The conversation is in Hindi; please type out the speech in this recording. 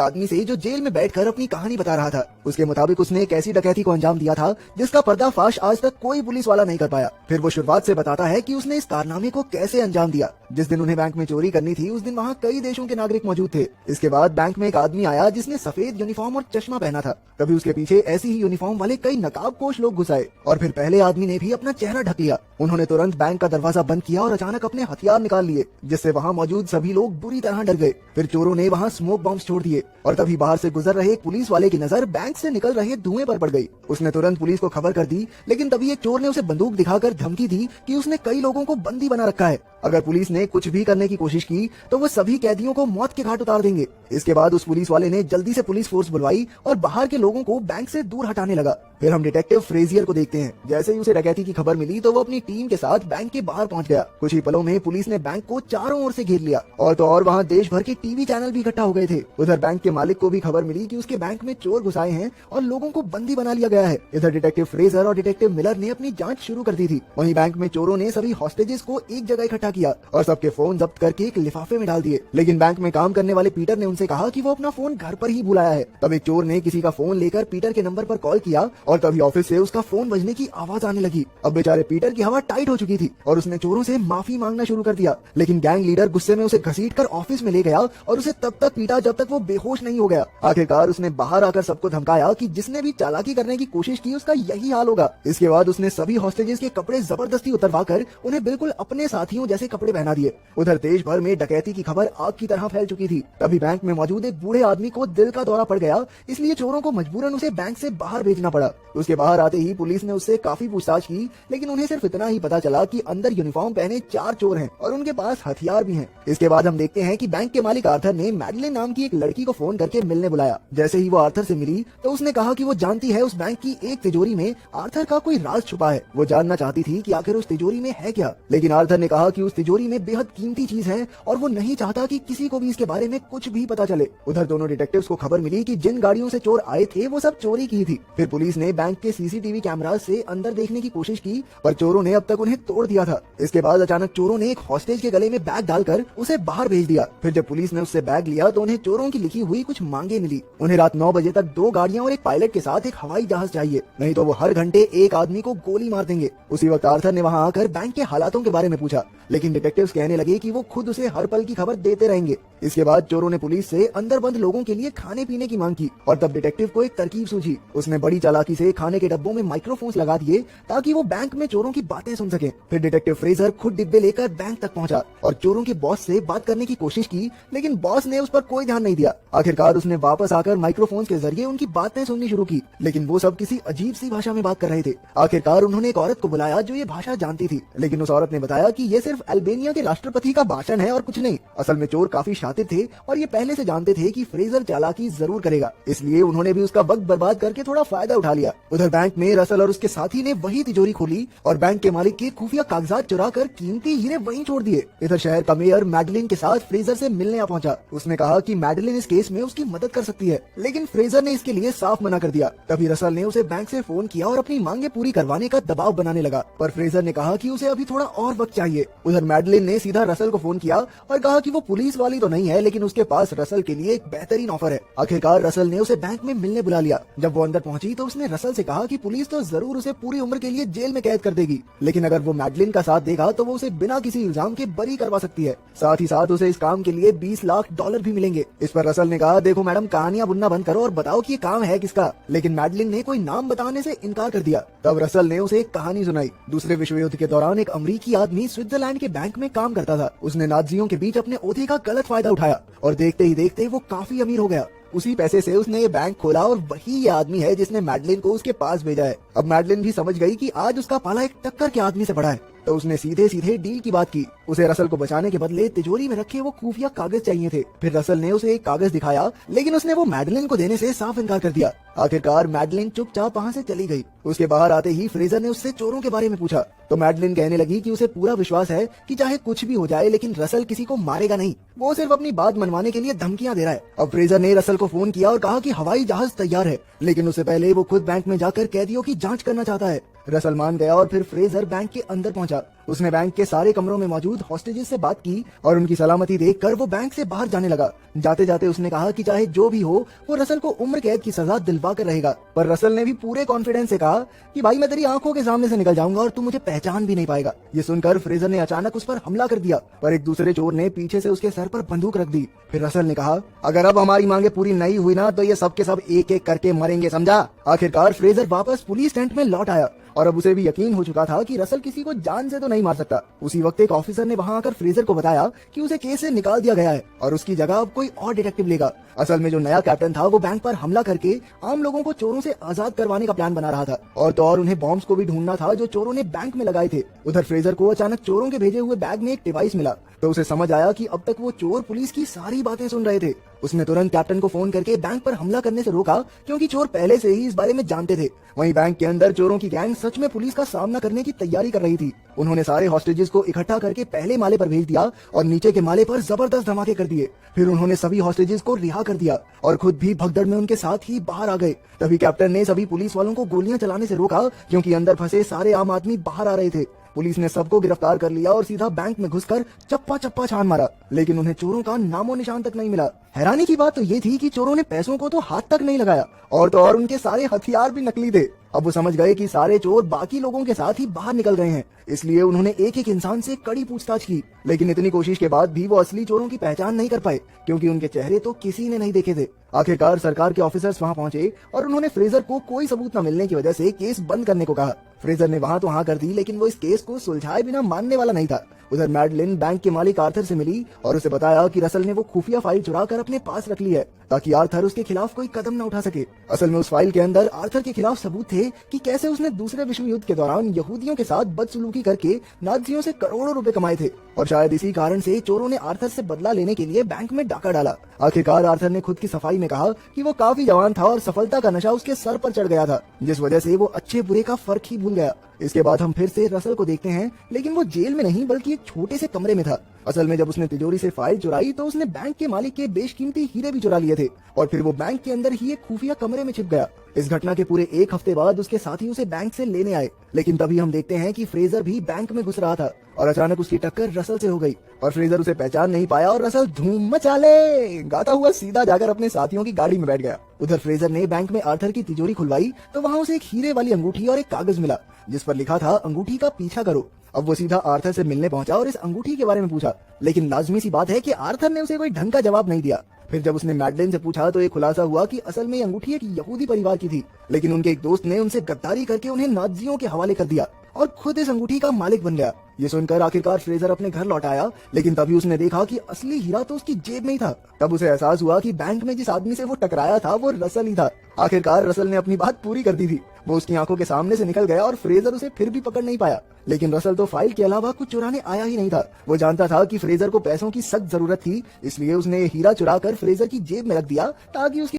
आदमी से जो जेल में बैठकर अपनी कहानी बता रहा था। उसके मुताबिक उसने एक ऐसी डकैती को अंजाम दिया था जिसका पर्दाफाश आज तक कोई पुलिस वाला नहीं कर पाया। फिर वो शुरुआत से बताता है कि उसने इस कारनामे को कैसे अंजाम दिया। जिस दिन उन्हें बैंक में चोरी करनी थी उस दिन वहाँ कई देशों के नागरिक मौजूद थे। इसके बाद बैंक में एक आदमी आया जिसने सफेद यूनिफॉर्म और चश्मा पहना था। तभी उसके पीछे ऐसी ही यूनिफॉर्म वाले कई नकाबपोश लोग घुस आए और फिर पहले आदमी ने भी अपना चेहरा ढक लिया। उन्होंने तुरंत बैंक का दरवाजा बंद किया और अचानक अपने हथियार निकाल लिए, जिससे वहाँ मौजूद सभी लोग बुरी तरह डर गए। फिर चोरों ने वहाँ स्मोक बॉम्ब छोड़ दिए और तभी बाहर से गुजर रहे एक पुलिस वाले की नजर बैंक से निकल रहे धुएं पर पड़ गई। उसने तुरंत पुलिस को खबर कर दी, लेकिन तभी एक चोर ने उसे बंदूक दिखाकर धमकी दी कि उसने कई लोगों को बंदी बना रखा है। अगर पुलिस ने कुछ भी करने की कोशिश की तो वो सभी कैदियों को मौत के घाट उतार देंगे। इसके बाद उस पुलिस वाले ने जल्दी से पुलिस फोर्स बुलवाई और बाहर के लोगों को बैंक से दूर हटाने लगा। फिर हम डिटेक्टिव फ्रेजियर को देखते हैं। जैसे ही उसे डकैती की खबर मिली तो वो अपनी टीम के साथ बैंक के बाहर पहुंच गया। कुछ ही पलों में पुलिस ने बैंक को चारों ओर से घेर लिया और तो और वहाँ देश भर के टीवी चैनल भी इकट्ठा हो गए थे। उधर बैंक के मालिक को भी खबर मिली कि उसके बैंक में चोर घुस आए हैं और लोगों को बंदी बना लिया गया है। इधर डिटेक्टिव फ्रेजर और डिटेक्टिव मिलर ने अपनी जांच शुरू कर दी थी। वहीं बैंक में चोरों ने सभी हॉस्टेजेस को एक जगह इकट्ठा किया और सबके फोन जब्त करके एक लिफाफे में डाल दिए। लेकिन बैंक में काम करने वाले पीटर ने उनसे कहा कि वो अपना फोन घर पर ही भुलाया है। तब एक चोर ने किसी का फोन लेकर पीटर के नंबर पर कॉल किया और तभी ऑफिस से उसका फोन बजने की आवाज आने लगी। अब बेचारे पीटर की हवा टाइट हो चुकी थी और उसने चोरों से माफी मांगना शुरू कर दिया। लेकिन गैंग लीडर गुस्से में उसे घसीटकर ऑफिस में ले गया और उसे तब तक पीटा जब तक वो बेहोश नहीं हो गया। आखिरकार उसने बाहर आकर सबको धमकाया कि जिसने भी चालाकी करने की कोशिश की उसका यही हाल होगा। इसके बाद उसने सभी हॉस्टेजेस के कपड़े जबरदस्ती उतरवाकर उन्हें बिल्कुल अपने साथियों जैसे कपड़े पहना दिए। उधर देश भर में डकैती की खबर आग की तरह फैल चुकी थी। तभी बैंक में मौजूद एक बूढ़े आदमी को दिल का दौरा पड़ गया, इसलिए चोरों को मजबूरन उसे बैंक से बाहर भेजना पड़ा। उसके बाहर आते ही पुलिस ने उससे काफी पूछताछ की, लेकिन उन्हें सिर्फ इतना ही पता चला कि अंदर यूनिफॉर्म पहने 4 चोर हैं और उनके पास हथियार भी हैं। इसके बाद हम देखते हैं कि बैंक के मालिक आर्थर ने मैडलिन नाम की एक लड़की को फोन करके मिलने बुलाया। जैसे ही वो आर्थर से मिली तो उसने कहा कि वो जानती है उस बैंक की एक तिजोरी में आर्थर का कोई राज छुपा है। वो जानना चाहती थी कि आखिर उस तिजोरी में है क्या, लेकिन आर्थर ने कहा कि उस तिजोरी में बेहद कीमती चीज है और वो नहीं चाहता कि किसी को भी इसके बारे में कुछ भी पता चले। उधर दोनों डिटेक्टिव्स को खबर मिली कि जिन गाड़ियों से चोर आए थे वो सब चोरी की थी। फिर पुलिस ने बैंक के सीसीटीवी कैमरा से अंदर देखने की कोशिश की, पर चोरों ने अब तक उन्हें तोड़ दिया था। इसके बाद अचानक चोरों ने एक हॉस्टेज के गले में बैग डालकर उसे बाहर भेज दिया। फिर जब पुलिस ने उससे बैग लिया तो उन्हें चोरों की लिखी हुई कुछ मांगे मिली। उन्हें रात 9 बजे तक 2 गाड़ियां और एक पायलट के साथ एक हवाई जहाज चाहिए, नहीं तो वो हर घंटे एक आदमी को गोली मार देंगे। उसी वक्त आर्थर ने वहां आकर बैंक के हालातों के बारे में पूछा, लेकिन डिटेक्टिव्स कहने लगे कि वो खुद उसे हर पल की खबर देते रहेंगे। इसके बाद चोरों ने पुलिस से अंदर बंद लोगों के लिए खाने पीने की मांग की और तब डिटेक्टिव को एक तरकीब सूझी। उसने बड़ी चालाकी से खाने के डब्बों में माइक्रोफोन्स लगा दिए ताकि वो बैंक में चोरों की बातें सुन सके। फिर डिटेक्टिव फ्रेजर खुद डिब्बे लेकर बैंक तक पहुंचा और चोरों के बॉस से बात करने की कोशिश की, लेकिन बॉस ने उस पर कोई ध्यान नहीं दिया। आखिरकार उसने वापस आकर माइक्रोफोन के जरिए उनकी बातें सुननी शुरू की, लेकिन वो सब किसी अजीब सी भाषा में बात कर रहे थे। आखिरकार उन्होंने एक औरत को बुलाया जो ये भाषा जानती थी, लेकिन उस औरत ने बताया कि ये सिर्फ अल्बेनिया के राष्ट्रपति का भाषण है और कुछ नहीं। असल में चोर काफी शातिर थे और ये पहले से जानते थे कि फ्रेजर चालाकी जरूर करेगा, इसलिए उन्होंने भी उसका वक्त बर्बाद करके थोड़ा फायदा उठा लिया। उधर बैंक में रसल और उसके साथी ने वही तिजोरी खोली और बैंक के मालिक के खुफिया कागजात चुरा कर कीमती हीरे वहीं छोड़ दिए। इधर शहर का मेयर मैडलिन के साथ फ्रेजर से मिलने आ पहुंचा। उसने कहा कि मैडलिन इस केस में उसकी मदद कर सकती है, लेकिन फ्रेजर ने इसके लिए साफ मना कर दिया। तभी रसल ने उसे बैंक से फोन किया और अपनी मांगे पूरी करवाने का दबाव बनाने लगा, पर फ्रेजर ने कहा कि उसे अभी थोड़ा और वक्त चाहिए। उधर मैडलिन ने सीधा रसल को फोन किया और कहा कि वो पुलिस वाली तो नहीं है, लेकिन उसके पास रसल के लिए एक बेहतरीन ऑफर है। आखिरकार रसल ने उसे बैंक में मिलने बुला लिया। जब वो अंदर पहुंची तो उसने रसल से कहा कि पुलिस तो जरूर उसे पूरी उम्र के लिए जेल में कैद कर देगी, लेकिन अगर वो मैडलिन का साथ देगा तो वो उसे बिना किसी इल्जाम के बरी करवा सकती है। साथ ही साथ उसे इस काम के लिए $20 लाख भी मिलेंगे। इस पर रसल ने कहा, देखो मैडम, कहानियां बुनना बंद करो और बताओ कि ये काम है किसका। लेकिन मैडलिन ने कोई नाम बताने से इनकार कर दिया। तब रसल ने उसे एक कहानी सुनाई। दूसरे विश्व युद्ध के दौरान एक अमरीकी आदमी स्विट्जरलैंड के बैंक में काम करता था। उसने नाज़ियों के बीच अपने ओहदे का गलत फायदा उठाया और देखते ही देखते वो काफी अमीर हो गया। उसी पैसे से उसने ये बैंक खोला और वही ये आदमी है जिसने मैडलिन को उसके पास भेजा है। अब मैडलिन भी समझ गई कि आज उसका पाला एक टक्कर के आदमी से पड़ा है, तो उसने सीधे सीधे डील की बात की। उसे रसल को बचाने के बदले तिजोरी में रखे वो खुफिया कागज चाहिए थे। फिर रसल ने उसे एक कागज दिखाया, लेकिन उसने वो मैडलिन को देने से साफ इनकार कर दिया। आखिरकार मैडलिन चुपचाप वहाँ से चली गई। उसके बाहर आते ही फ्रेजर ने उससे चोरों के बारे में पूछा, तो मैडलिन कहने लगी कि उसे पूरा विश्वास है कि चाहे कुछ भी हो जाए लेकिन रसल किसी को मारेगा नहीं, वो सिर्फ अपनी बात मनवाने के लिए धमकियां दे रहा है। अब फ्रेजर ने रसल को फोन किया और कहा कि हवाई जहाज तैयार है, लेकिन उससे पहले वो खुद बैंक में जाकर कैदियों की जांच करना चाहता है। रसल मान गया और फिर फ्रेजर बैंक के अंदर पहुंचा। उसने बैंक के सारे कमरों में मौजूद हॉस्टेजेस से बात की और उनकी सलामती देखकर वो बैंक से बाहर जाने लगा। जाते जाते उसने कहा कि चाहे जो भी हो वो रसल को उम्र कैद की सजा दिलवा कर रहेगा। पर रसल ने भी पूरे कॉन्फिडेंस से कहा कि भाई मैं तेरी आंखों के सामने से निकल जाऊंगा और तू मुझे पहचान भी नहीं पाएगा। ये सुनकर फ्रेजर ने अचानक उस पर हमला कर दिया, पर एक दूसरे चोर ने पीछे से उसके सर पर बंदूक रख दी। फिर रसल ने कहा, अगर अब हमारी मांगे पूरी नहीं हुई ना तो ये सब के सब एक एक करके मरेंगे, समझा। आखिरकार फ्रेजर वापस पुलिस टेंट में लौट आया और अब उसे भी यकीन हो चुका था कि रसल किसी को जान से तो नहीं मार सकता। उसी वक्त एक ऑफिसर ने वहां आकर फ्रेजर को बताया कि उसे केस से निकाल दिया गया है और उसकी जगह अब कोई और डिटेक्टिव लेगा। असल में जो नया कैप्टन था वो बैंक पर हमला करके आम लोगों को चोरों से आजाद करवाने का प्लान बना रहा था और तो और उन्हें बॉम्ब्स को भी ढूंढना था जो चोरों ने बैंक में लगाए थे। उधर फ्रेजर को अचानक चोरों के भेजे हुए बैग में एक डिवाइस मिला तो उसे समझ आया कि अब तक वो चोर पुलिस की सारी बातें सुन रहे थे। उसने तुरंत कैप्टन को फोन करके बैंक पर हमला करने से रोका क्योंकि चोर पहले से ही इस बारे में जानते थे। वहीं बैंक के अंदर चोरों की गैंग सच में पुलिस का सामना करने की तैयारी कर रही थी। उन्होंने सारे हॉस्टेजेस को इकट्ठा करके पहले माले पर भेज दिया और नीचे के माले पर जबरदस्त धमाके कर दिए। फिर उन्होंने सभी हॉस्टेजेस को रिहा कर दिया और खुद भी भगदड़ में उनके साथ ही बाहर आ गए। तभी कैप्टन ने सभी पुलिस वालों को गोलियां चलाने से रोका क्योंकि अंदर फंसे सारे आम आदमी बाहर आ रहे थे। पुलिस ने सबको गिरफ्तार कर लिया और सीधा बैंक में घुसकर चप्पा चप्पा छान मारा, लेकिन उन्हें चोरों का नामो निशान तक नहीं मिला। हैरानी की बात तो ये थी कि चोरों ने पैसों को तो हाथ तक नहीं लगाया और तो और उनके सारे हथियार भी नकली थे। अब वो समझ गए कि सारे चोर बाकी लोगों के साथ ही बाहर निकल गए हैं, इसलिए उन्होंने एक एक इंसान से कड़ी पूछताछ की। लेकिन इतनी कोशिश के बाद भी वो असली चोरों की पहचान नहीं कर पाए क्योंकि उनके चेहरे तो किसी ने नहीं देखे थे। आखिरकार सरकार के ऑफिसर्स वहां पहुंचे और उन्होंने फ्रेजर को कोई सबूत न मिलने की वजह से केस बंद करने को कहा। फ्रेजर ने वहां तो हाँ कर दी, लेकिन वो इस केस को सुलझाए बिना मानने वाला नहीं था। उधर मैडलिन बैंक के मालिक आर्थर से मिली और उसे बताया कि रसल ने वो खुफिया फाइल चुरा कर अपने पास रख ली है ताकि आर्थर उसके खिलाफ कोई कदम न उठा सके। असल में उस फाइल के अंदर आर्थर के खिलाफ सबूत थे कि कैसे उसने दूसरे विश्व युद्ध के दौरान यहूदियों के साथ बदसलूकी करके नाज़ियों से करोड़ों रुपए कमाए थे और शायद इसी कारण से चोरों ने आर्थर से बदला लेने के लिए बैंक में डाका डाला। आखिरकार आर्थर ने खुद की सफाई में कहा कि वो काफी जवान था और सफलता का नशा उसके सर पर चढ़ गया था, जिस वजह से वो अच्छे बुरे का फर्क ही भूल गया। इसके बाद हम फिर से रसल को देखते हैं, लेकिन वो जेल में नहीं बल्कि एक छोटे से कमरे में था। असल में जब उसने तिजोरी से फाइल चुराई तो उसने बैंक के मालिक के बेशकीमती हीरे भी चुरा लिए थे और फिर वो बैंक के अंदर ही एक खुफिया कमरे में छिप गया। इस घटना के पूरे एक हफ्ते बाद उसके साथी उसे बैंक से लेने आए, लेकिन तभी हम देखते हैं कि फ्रेजर भी बैंक में घुस रहा था और अचानक उसकी टक्कर रसल से हो गई और फ्रेजर उसे पहचान नहीं पाया और रसल धूम मचा ले गाता हुआ सीधा जाकर अपने साथियों की गाड़ी में बैठ गया। उधर फ्रेजर ने बैंक में आर्थर की तिजोरी खुलवाई तो वहाँ उसे एक हीरे वाली अंगूठी और एक कागज मिला जिस पर लिखा था अंगूठी का पीछा करो। अब वो सीधा आर्थर से मिलने पहुंचा और इस अंगूठी के बारे में पूछा, लेकिन लाजमी सी बात है कि आर्थर ने उसे कोई ढंग का जवाब नहीं दिया। फिर जब उसने मैडलिन से पूछा तो ये खुलासा हुआ कि असल में ये अंगूठी एक यहूदी परिवार की थी, लेकिन उनके एक दोस्त ने उनसे गद्दारी करके उन्हें नाज़ियों के हवाले कर दिया और खुद इस अंगूठी का मालिक बन गया। ये सुनकर आखिरकार फ्रेजर अपने घर लौट आया, लेकिन तभी उसने देखा कि असली हीरा तो उसकी जेब में ही था। तब उसे एहसास हुआ कि बैंक में जिस आदमी से वो टकराया था वो रसल ही था। आखिरकार रसल ने अपनी बात पूरी कर दी थी। वो उसकी आंखों के सामने से निकल गया और फ्रेजर उसे फिर भी पकड़ नहीं पाया। लेकिन रसल तो फाइल के अलावा कुछ चुराने आया ही नहीं था। वो जानता था कि फ्रेजर को पैसों की सख्त जरूरत थी, इसलिए उसने ये हीरा चुरा कर फ्रेजर की जेब में रख दिया ताकि उसकी